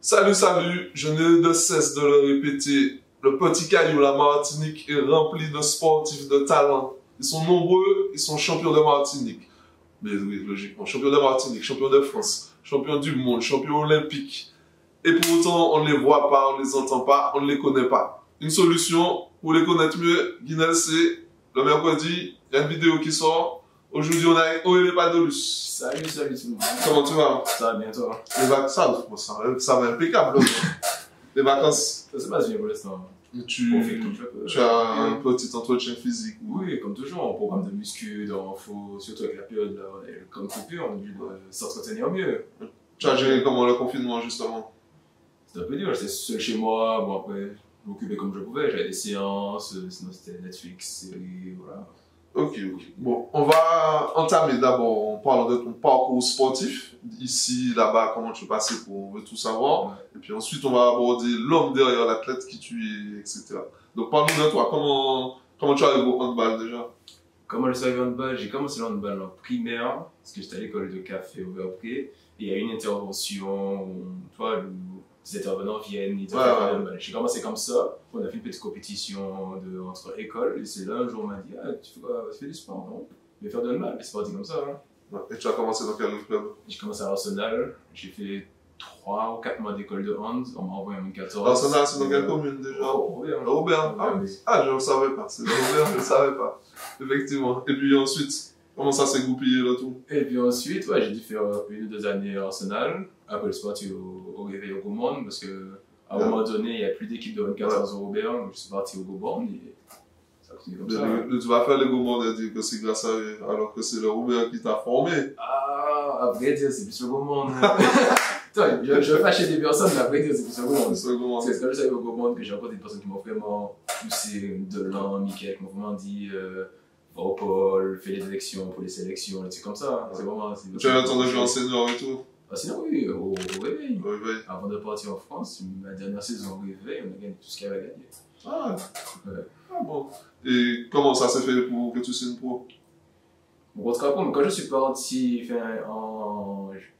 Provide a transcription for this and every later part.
Salut, salut, je n'ai de cesse de le répéter. Le petit caillou, la Martinique, est rempli de sportifs de talent. Ils sont nombreux, ils sont champions de Martinique. Mais oui, logiquement, champions de Martinique, champions de France, champions du monde, champions olympiques. Et pour autant, on ne les voit pas, on ne les entend pas, on ne les connaît pas. Une solution pour les connaître mieux, Guinel, c'est le mercredi, il y a une vidéo qui sort. Aujourd'hui, on a avec Aurélie Padolus. Salut tout le monde. Comment tu vas? Ça va bien toi? Les vacances, ça va impeccable. Les vacances. Ça se passe bien pour l'instant. Tu as un petit entretien physique. Oui, comme toujours, en programme de muscu, d'info, surtout avec la période là, comme coupure, on a dû s'entretenir mieux. Tu as géré comment le confinement justement? C'était un peu dur, j'étais seul chez moi, bon après, je m'occupais comme je pouvais, j'avais des séances, sinon c'était Netflix, séries, voilà. Ok. Bon, on va entamer d'abord en parlant de ton parcours sportif. Ici, là-bas, comment tu es passé on veut tout savoir. Ouais. Et puis ensuite, on va aborder l'homme derrière l'athlète qui tu es, etc. Donc, parle-nous de toi. Comment tu arrives au handball déjà? Comment je suis arrivé au handball? J'ai commencé le handball en primaire, parce que j'étais à l'école de café au Verpré, et il y a eu une intervention, tu vois, les intervenants viennent, ils handball. J'ai commencé comme ça, on a fait une petite compétition entre écoles, et c'est là un jour on m'a dit, ah, tu fais du sport, non? Je vais faire de handball, c'est parti comme ça. Hein. Ouais. Et tu as commencé dans quel club? J'ai commencé à Arsenal, j'ai fait 3 ou 4 mois d'école de hand, on m'a envoyé en 2014. Arsenal, c'est dans quelle commune déjà? Robert. Ah, je ne le savais pas. C'est Robert, je ne le savais pas. Effectivement. Et puis ensuite, comment ça s'est goupillé là tout? Et puis ensuite, ouais, j'ai dû faire 1 ou 2 années à Arsenal. Après, je suis parti au Réveil au Gaumont parce qu'à un moment donné, il n'y a plus d'équipe de 24 au Robert. Donc je suis parti au Gaumont et ça continue comme ça. Tu vas faire le Gaumont et dire que c'est grâce à eux, alors que c'est le Robert qui t'a formé. Ah, à vrai dire, c'est plus le Gaumont. Toi, je fâchais des personnes, mais à vrai dire, c'est plus le Gaumont. C'est quand je suis arrivé au Gaumont que j'ai rencontré des personnes qui m'ont vraiment poussé de l'an, Mickaël, qui m'ont vraiment dit. Va au pôle, fais les élections pour les sélections, des trucs comme ça. C'est vraiment. Tu as entendu jouer en senior et tout? Ah, sinon, oui, au Réveil. Au Réveil. Avant de partir en France, ma dernière saison au Réveil, on a gagné tout ce qu'il y avait à gagner. Ah, ouais. Ah bon. Et comment ça s'est fait pour que tu signes pro? Bon, quand je suis parti, je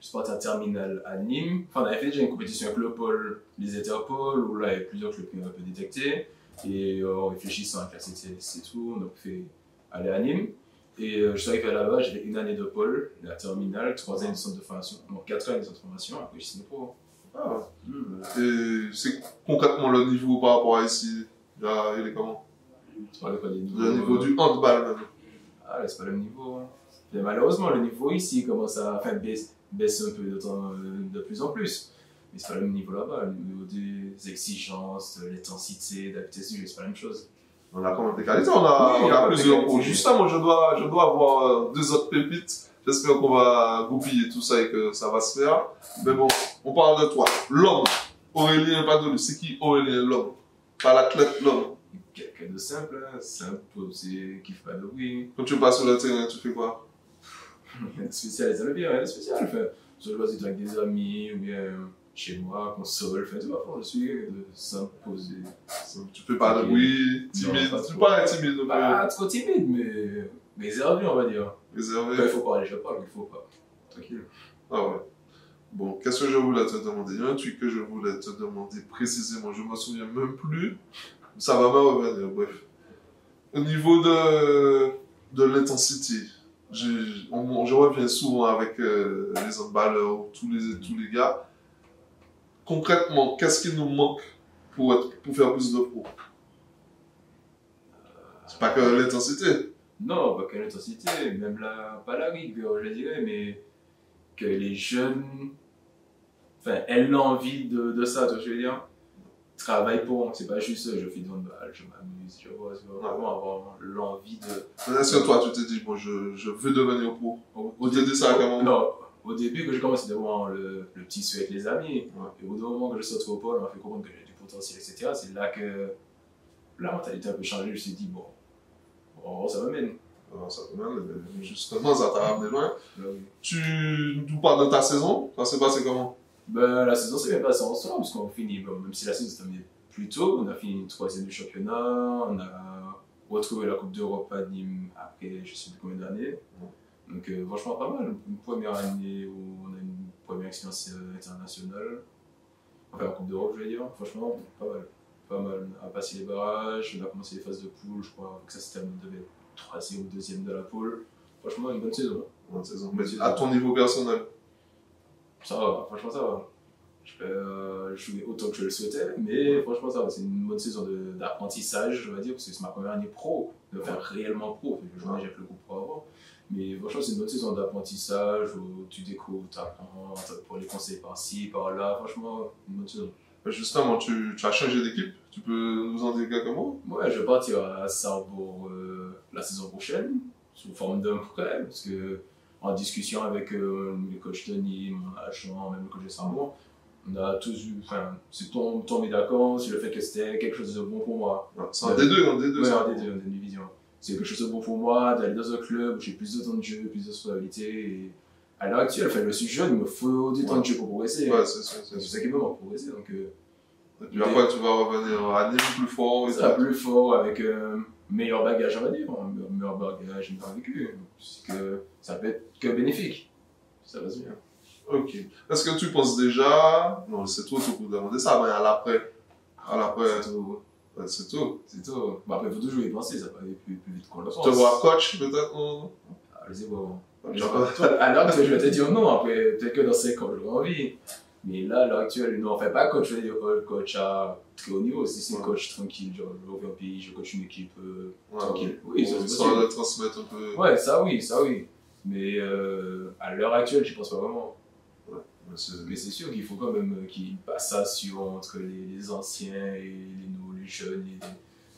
suis parti en terminale à Nîmes. Enfin, on avait fait déjà une compétition avec le pôle, les Interpol, où là, il y avait plusieurs clubs qui m'ont un peu détecté. Et en réfléchissant à c'est tout, on a fait aller à Nîmes. Et je suis arrivé là-bas, j'avais 1 année de pôle, la terminale, 3 années de centre de formation, donc 4 années de centre de formation, après je signe pro. Ah. Et c'est concrètement le niveau par rapport à ici, là, il est comment? Tu parles de quoi, des niveaux? Le niveau du handball même. Ah là, c'est pas le même niveau. Hein. Et malheureusement, le niveau ici commence à baisse un peu de plus en plus. Mais c'est pas le même niveau là-bas, le niveau des exigences, de l'intensité, de la vitesse du jeu, c'est pas la même chose. On a quand même des qualités, on a plusieurs points. Justement, je dois avoir 2 autres pépites. J'espère qu'on va goupiller tout ça et que ça va se faire. Mais bon, on parle de toi. L'homme, Aurélien Padolus. C'est qui Aurélien, l'homme? Pas l'athlète, l'homme. Quelqu'un de simple, hein. Simple, posé, qui fait pas de bruit. Quand tu passes sur le terrain, tu fais quoi? Rien de spécial, ça le bien, rien de spécial. Enfin, je dois être avec des amis ou bien chez moi, console, enfin, tu vois, je suis simple, posé. Tu fais pas de bruit, timide. Tu peux pas être timide. Pas trop timide, mais réservé, on va dire. Réservé. Quand il faut parler, je parle, il faut pas. Tranquille. Ah ouais. Bon, qu'est-ce que je voulais te demander? Il y a un truc que je voulais te demander précisément, je me souviens même plus. Ça va me revenir, bref. Au niveau de l'intensité, je reviens souvent avec les handballeurs, tous les gars. Concrètement, qu'est-ce qui nous manque pour faire plus de pro? C'est pas que l'intensité. Non, pas que l'intensité, même pas la rigueur, je dirais, mais que les jeunes, enfin, aient l'envie de ça, tu vois ce que je veux dire? Travaille pour, c'est pas juste je fais de handball, je m'amuse, tu vois, c'est vraiment avoir l'envie de. Est-ce que toi tu t'es dit, bon, je veux devenir pro? Au début, ça a comment? Non, au début que j'ai commencé d'avoir le petit souhait avec les amis, et au bout d'un moment que je sortais au pôle, on m'a fait comprendre que j'avais du potentiel, etc. C'est là que la mentalité a un peu changé, je me suis dit, bon, ça m'amène. Alors, ça m'amène, justement, ça t'a ramené loin. Oui. Tu nous parles de ta saison, ça s'est passé comment? Ben, la saison s'est bien passée ensemble, parce qu'on finit, même si la saison s'est terminée plus tôt, on a fini 3e du championnat, on a retrouvé la Coupe d'Europe à Nîmes après je sais plus combien d'années. Donc franchement pas mal, une première année où on a une première expérience internationale. Enfin, en Coupe d'Europe, je veux dire. Franchement, pas mal. Pas mal. On a passé les barrages, on a commencé les phases de poule, je crois. Que ça se termine, on devait être 3e ou 2e de la poule. Franchement, une bonne saison. Bonne saison. Mais à ton niveau personnel? Ça va, franchement, ça va. Je jouais autant que je le souhaitais, mais franchement, ça va. C'est une bonne saison d'apprentissage, je vais dire, parce que c'est ma première année pro, de faire réellement pro. Je jouais avec le groupe pro avant. Mais franchement, c'est une bonne saison d'apprentissage où tu découvres, tu apprends, pour les conseils par-ci, par-là. Franchement, une bonne saison. Justement, tu as changé d'équipe. Tu peux nous en dire quelques mots? Ouais, je vais partir à Sarrebourg la saison prochaine, sous forme d'un prêt, parce que en discussion avec les coachs de Nîmes, mon agent, même le coach de Sarrebourg, on a tous vu, enfin, c'est tombé d'accord sur le fait que c'était quelque chose de bon pour moi. C'est un D2, un D2. Ouais, un D2, une division. C'est quelque chose de bon pour moi, d'aller dans un club où j'ai plus de temps de jeu, plus de responsabilités. Et à l'heure actuelle, enfin, je suis jeune, il me faut du temps de jeu pour progresser. Ouais, c'est ça. C'est ça qui me manque pour progresser. Donc, et puis après, tu vas revenir à Nîmes plus fort. Ça plus fort, avec meilleur bagage, on va dire. Un meilleur bagage, une vécu. Que ça peut être que bénéfique. Ça va se bien. Ok. Est-ce que tu penses déjà. Non, c'est trop tôt pour demander ça, mais à l'après. À l'après. C'est tout. Ouais, c'est tout. C'est tout. Bah, après, il faut toujours y penser, ça va aller plus vite qu'on le pense. Tu te vois coach, peut-être? Non? Ah, je sais pas. À l'heure actuelle, je vais te dire non. Après, peut-être que dans 5 ans, j'aurai envie. Mais là, à l'heure actuelle, non, enfin, pas coach, je vais dire coach à très haut niveau. Si c'est coach tranquille, genre, je reviens au pays, je coach une équipe tranquille. Oui, ça c'est possible. Ça va transmettre un peu. Ouais, ça oui. Mais à l'heure actuelle, je pense pas vraiment. Mais c'est sûr qu'il faut quand même qu'il y ait une passation entre les anciens et les jeunes,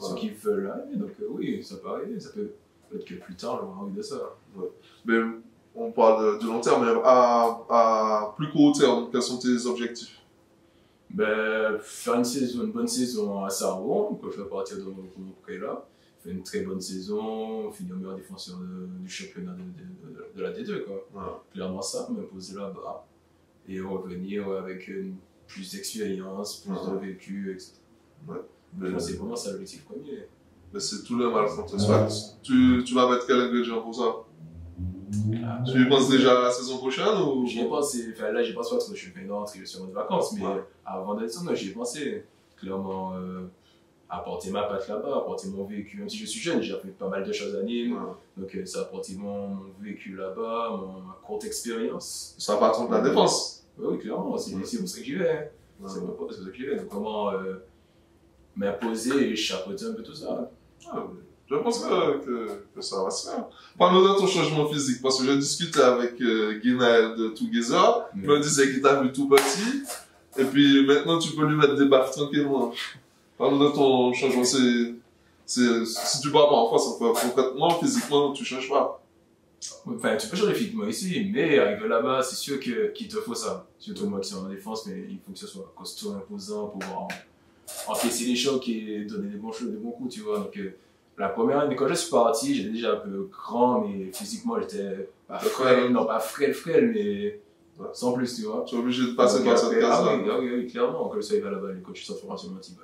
ceux qui veulent arriver. Donc oui, ça peut arriver, ça peut être que plus tard, j'aurai envie de ça. Ouais. Mais on parle de long terme, mais à plus court terme, quels sont tes objectifs? Ben, faire une bonne saison à Sarrebourg, quand je vais partir de mon prêt là. Faire une très bonne saison, finir meilleur défenseur du championnat de la D2, quoi. Ouais. Clairement ça, m'imposer là-bas. Et revenir avec plus d'expérience, plus de vécu, etc. Ouais. C'est vraiment ça l'objectif premier. Mais c'est tout le mal qu'on te souhaite. Tu vas mettre quel ingrédient pour ça? Tu y penses déjà à la saison prochaine ou... J'y ai pensé, enfin là j'y pense pas parce que je suis pas rentré, je suis en mode vacances, mais avant d'être ça, j'y ai pensé. Clairement, apporter ma patte là-bas, apporter mon vécu, même si je suis jeune, j'ai appris pas mal de choses à Nîmes, donc ça a apporté mon vécu là-bas, ma courte expérience. Ça va pas trop de la défense? Oui, clairement, c'est pour ça que j'y vais. C'est pour ça que j'y vais. Donc comment m'imposer et chapeauter un peu tout ça. Je pense que ça va se faire. Parle-nous de ton changement physique, parce que j'ai discuté avec Guinaël de Together, il me disait qu'il t'a vu tout petit, et puis maintenant tu peux lui mettre des baffes tranquillement. Parle-nous de ton changement, si tu pars pas en France, concrètement, physiquement, tu changes pas. Enfin, tu peux changer physiquement ici, mais arriver là-bas, c'est sûr qu'il te faut ça. Surtout moi qui suis en défense, mais il faut que ce soit costaud, imposant, pour pouvoir encaisser les chocs et donner des bons coups, tu vois. Donc, la première année, quand je suis parti, j'étais déjà un peu grand, mais physiquement, j'étais pas frêle, non pas frêle, mais sans plus, tu vois. Tu es obligé de passer par cette case-là. Oui, clairement. Quand je suis arrivé là-bas, les coachs de formation m'ont dit,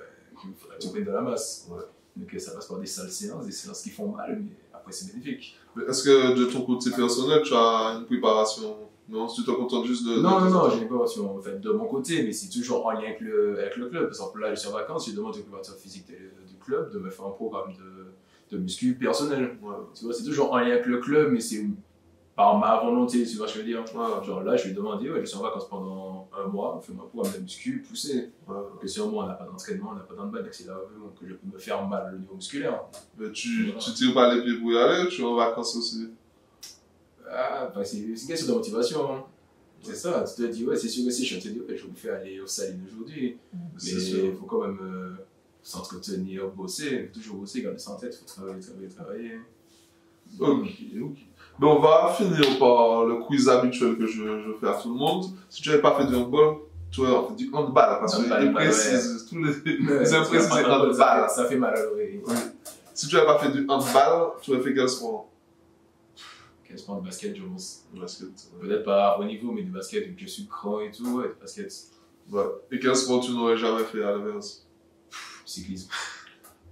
il faudrait que tu prennes de la masse. Donc, ça passe par des sales séances, des séances qui font mal, mais après, c'est bénéfique. Est-ce que de ton côté personnel, tu as une préparation? Non, tu te contentes juste de... Non, j'ai une préparation en fait, de mon côté, mais c'est toujours en lien avec le club. Par exemple, là, je suis en vacances, je demande au préparateur physique du club de me faire un programme de muscu personnel. Tu vois, c'est toujours en lien avec le club, mais c'est par ma volonté, tu vois ce que je veux dire. Genre là, je lui ai demandé, je suis en vacances pendant un mois, fais-moi un programme de muscu poussé. Donc si un mois on n'a pas d'entraînement, on n'a pas d'handball, c'est là que je peux me faire mal au niveau musculaire. Mais tu tires pas les pieds pour y aller, tu es en vacances aussi? C'est une question de motivation. Hein. C'est ça, tu te dis, c'est sûr que si je te dis, je vais me faire aller au Saline aujourd'hui. Mais il faut quand même s'entretenir, bosser, toujours bosser, garder ça en tête, il faut travailler. Ok. Mais on va finir par le quiz habituel que je fais à tout le monde. Si tu n'avais pas fait du handball, tu aurais fait du handball, parce qu'ils précisent, tous les imprécis, c'est handball. Ça fait mal à l'oreille. Si tu n'avais pas fait du handball, tu aurais fait quel sport? Quel sport? De basket, je pense. Basket. Peut-être pas au niveau, mais du basket, vu que je suis grand et tout, du basket. Et quel sport tu n'aurais jamais fait à l'inverse? Cyclisme.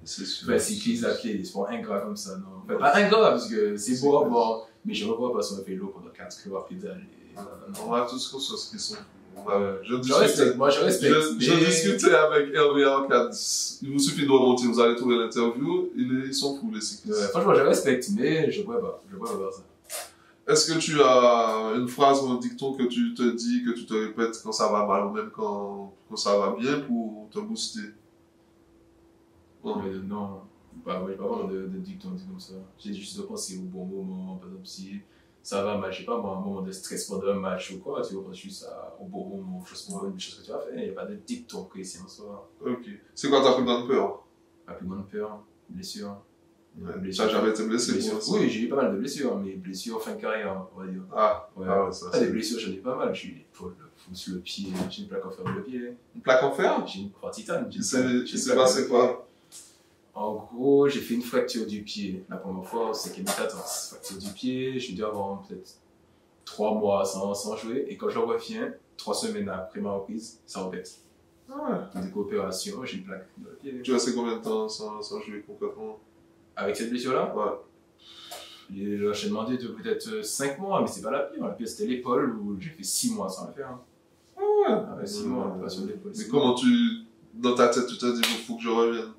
C'est sûr. Cyclisme à pied, des sports ingrats comme ça, non. Enfin, pas ingrats, parce que c'est beau à voir, mais je ne vois pas sur un vélo pendant 4 heures à pédaler. On a tous conscience qu'ils sont. Je respecte. Je discutais avec Hervé Arcade. Il vous suffit de remonter, vous allez trouver l'interview. Ils sont fous, les cyclistes. Franchement, je respecte, mais je ne pourrais pas. Je pourrais pas faire ça. Est-ce que tu as une phrase ou un dicton que tu te dis, que tu te répètes quand ça va mal ou même quand ça va bien pour te booster? Non, pas vraiment de dicton comme ça. J'ai juste de penser au bon moment, par exemple, si ça va mal, je sais pas, moi, un moment de stress pendant un match ou quoi, tu vois, juste au bon moment, une chose que tu as fait, il n'y a pas de dicton précis en soi. Ok. C'est quoi ta plus grande peur? Ma plus grande peur, blessure. Ouais. Tu n'as jamais été blessé pour ça? Oui, j'ai eu pas mal de blessures, mais blessures fin de carrière, on va dire. Ça. Des blessures, j'en ai pas mal. J'ai eu l'épaule, sur le pied, j'ai une plaque en fer de le pied. Une plaque en fer? J'ai une en titane. Tu sais pas c'est quoi? En gros, j'ai fait une fracture du pied. La première fois, c'est 2014. Fracture du pied, j'ai dû avoir peut-être 3 mois sans jouer. Et quand je reviens, 3 semaines après ma reprise, ça répète. Des coopérations, j'ai une plaque dans le pied. Tu as resté combien de temps sans jouer concrètement? Avec cette blessure-là? Ouais. L'enchaînement de peut-être 5 mois, mais c'est pas la pire. La pire, c'était l'épaule où j'ai fait 6 mois sans le faire. 6 mois, pas sur l'épaule. Mais comment dans ta tête, tu t'es dit, il faut que je revienne?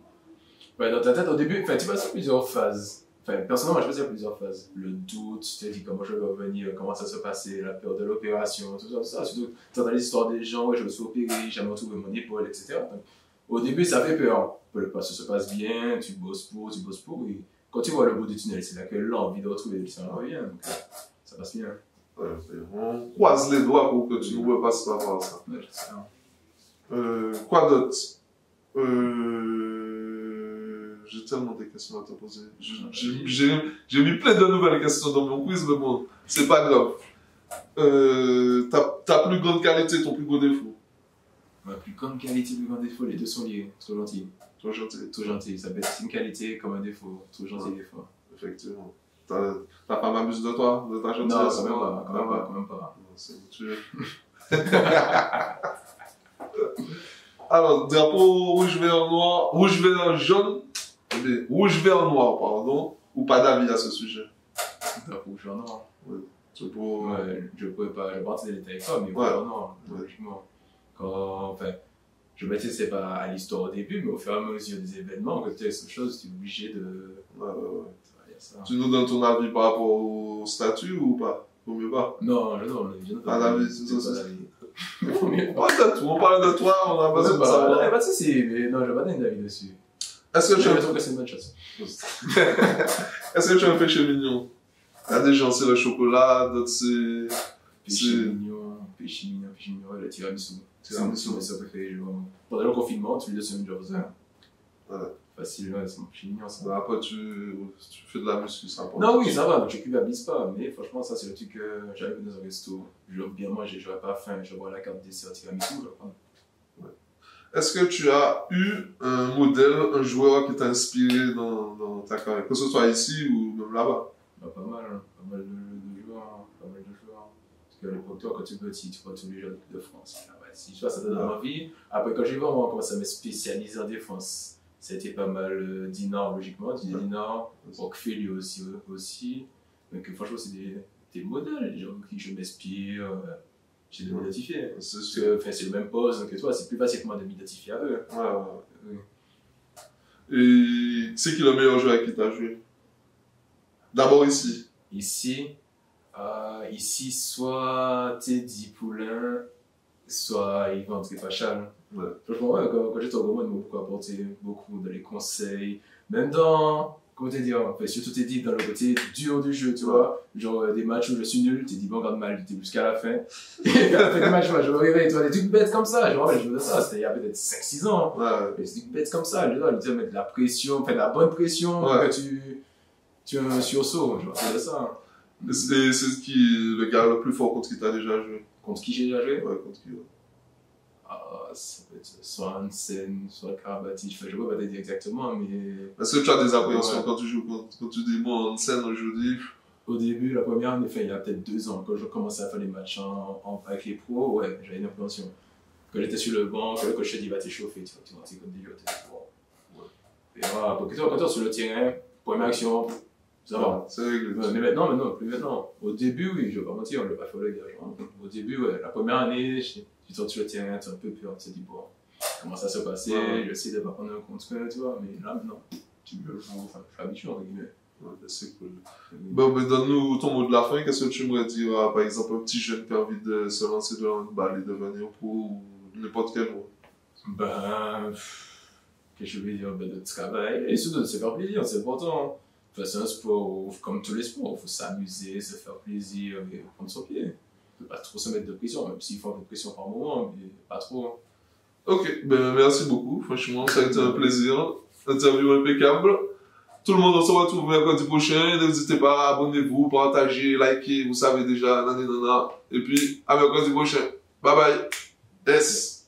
Dans ta tête, au début, tu passes plusieurs phases. Personnellement, je passais plusieurs phases. Le doute, tu te dis comment je vais revenir, comment ça se passait, la peur de l'opération, tout ça. Surtout, tu entends les histoires des gens, je me suis opéré, j'ai jamais retrouvé mon épaule, etc. Donc, au début, ça fait peur. Ça se passe bien, tu bosses pour, et quand tu vois le bout du tunnel, c'est là que l'envie de retrouver ça revient. Donc, ça passe bien. On croise les doigts pour que tu ne repasses pas voir ça. Ouais, je sais. Quoi d'autre? J'ai tellement de questions à te poser. J'ai mis plein de nouvelles questions dans mon quiz, mais bon, c'est pas grave. Ta plus grande qualité, ton plus gros défaut? Ma plus grande qualité, plus grand défaut, les deux sont liés. Trop gentil. Trop gentil. Trop gentil. Ça peut être une qualité comme un défaut. Trop gentil des fois. Effectivement. Ta femme abuse de toi, de ta gentillesse? Non, quand même pas. Non, c'est mutuel. Alors, drapeau rouge, vert, noir, rouge, vert, jaune, rouge, vert, noir, pardon, ou pas d'avis à ce sujet? Drapeau rouge, vert, noir. Ouais. Je pouvais pas, je partais des détails pas, mais rouge, vert, noir, logiquement. Je m'intéressais pas à l'histoire au début, mais au fur et à mesure des événements, quand tu as cette chose, tu es obligé de. Ça. Tu nous donnes ton avis par rapport au statut ou pas? Vaut mieux pas? Non, je donne pas d'avis, c'est ça. On parle de toi, on a besoin de savoir. Pas de soucis, mais non, je vais pas donner d'avis dessus. Est-ce que je trouve que c'est une bonne chose. Est-ce que tu as un péché mignon? Il y a des gens, c'est le chocolat, d'autres c'est. Péché mignon, le tiramisu. C'est mon préféré. Pendant le confinement, tu lui donnes une chose. Facile, c'est mon péché mignon. Ça. Après, tu fais de la muscu, ça. Non, oui, ça va, donc je culpabilise pas. Mais franchement, ça, c'est le truc que j'arrive dans un resto. Je veux bien manger, j'aurais pas faim, je vois la carte dessert tiramisu, je vais prendre. Est-ce que tu as eu un modèle, un joueur qui t'a inspiré dans ta carrière, que ce soit ici ou même là-bas? Pas mal de joueurs. Parce qu'à l'époque, toi, quand tu es petit, tu vois tous les joueurs de France. Si tu vois, ça te donne envie. Après, quand j'ai vraiment commencé à me spécialiser en défense, ça a été pas mal Dinard, logiquement. Dinard, Roquefort aussi. Donc, franchement, c'est des modèles, des gens qui je m'inspire. J'ai de m'identifier. C'est le même poste que toi, c'est plus facile pour moi de m'identifier à eux. Ouais. Et c'est qui le meilleur joueur avec qui tu as joué? D'abord ici. Ici, soit Teddy Poulain, soit Yvan Trépachal. Ouais. Franchement, quand j'étais au Gomont, ils m'ont beaucoup apporté, beaucoup dans les conseils, même dans. Comment te dire, surtout t'es dit dans le côté dur du jeu, tu vois, genre des matchs où je suis nul, t'es dit bon, regarde mal, t'es jusqu'à la fin. Et après des matchs, je me réveille, tu vois, des trucs bêtes comme ça, je me rappelle, je faisais ça, c'était il y a peut-être 5-6 ans. Ouais. Des trucs bêtes comme ça, je dois lui dire, mettre de la pression, de la bonne pression, que tu as un sursaut, je me rappelle de ça. C'est qui le gars le plus fort contre qui t'as déjà joué? Contre qui j'ai déjà joué? Ouais, contre qui? Ça peut être soit Hansen, soit Karabatic, je ne peux pas te dire exactement, mais. Est-ce que tu as des appréhensions quand tu joues, quand tu dis bon, Hansen aujourd'hui? Au début, la première année, il y a peut-être 2 ans, quand je commençais à faire les matchs avec les pros, ouais, j'avais une appréhension. Quand j'étais sur le banc, quand le coach te dit va t'échauffer, tu vois, c'est comme des joueurs, t'es bon. Et voilà, quand tu es sur le terrain, première action, Ça va. C'est réglé. Ouais, mais maintenant, non, plus maintenant. Au début, oui, je vais pas mentir, on l'a pas fait le gars. Genre. Au début, ouais, la première année, j'ai sorti le terrain, tu un peu peur, tu te dis, bon, comment ça se passait, j'essaie de pas prendre un contre, tu vois, mais là, maintenant, tu me le joues, enfin, je suis habitué, entre guillemets. Ouais, c'est cool. Bon, mais donne-nous ton mot de la fin. Qu'est-ce que tu aimerais dire à, par exemple, un petit jeune qui a envie de se lancer dans le handball et devenir pro ou n'importe quel mot? Ben, qu'est-ce que je vais dire, ben, de travailler et surtout de se faire plaisir, c'est important. Enfin, c'est un sport où, comme tous les sports, il faut s'amuser, se faire plaisir et prendre son pied. Il ne faut pas trop se mettre de pression, même s'il faut un peu de pression par moment, mais pas trop. Ok, ben merci beaucoup. Franchement, ça a été un plaisir. Interview impeccable. Tout le monde, on se retrouve mercredi prochain. N'hésitez pas, abonnez-vous, partagez, likez, vous savez déjà, nanana. Et puis, à mercredi prochain. Bye bye. Yes.